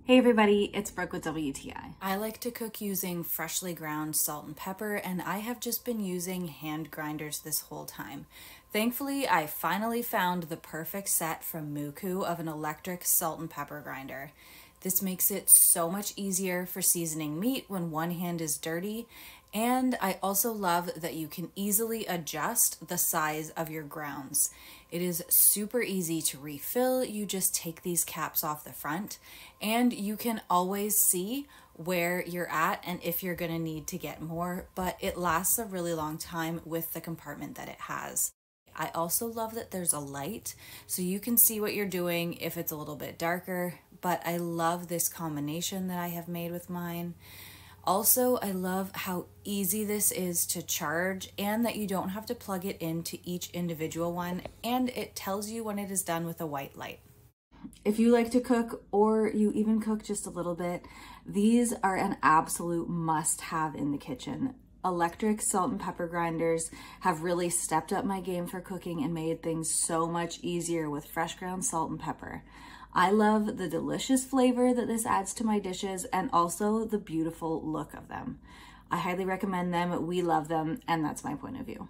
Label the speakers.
Speaker 1: Hey everybody, it's Brooke with WTI.
Speaker 2: I like to cook using freshly ground salt and pepper, and I have just been using hand grinders this whole time. Thankfully, I finally found the perfect set from Moocoo of an electric salt and pepper grinder. This makes it so much easier for seasoning meat when one hand is dirty, and I also love that you can easily adjust the size of your grounds. It is super easy to refill. You just take these caps off the front and you can always see where you're at and if you're gonna need to get more, but it lasts a really long time with the compartment that it has. I also love that there's a light so you can see what you're doing if it's a little bit darker, but I love this combination that I have made with mine. Also, I love how easy this is to charge and that you don't have to plug it into each individual one, and it tells you when it is done with a white light.
Speaker 1: If you like to cook or you even cook just a little bit, these are an absolute must-have in the kitchen. Electric salt and pepper grinders have really stepped up my game for cooking and made things so much easier with fresh ground salt and pepper. I love the delicious flavor that this adds to my dishes and also the beautiful look of them. I highly recommend them. We love them, and that's my point of view.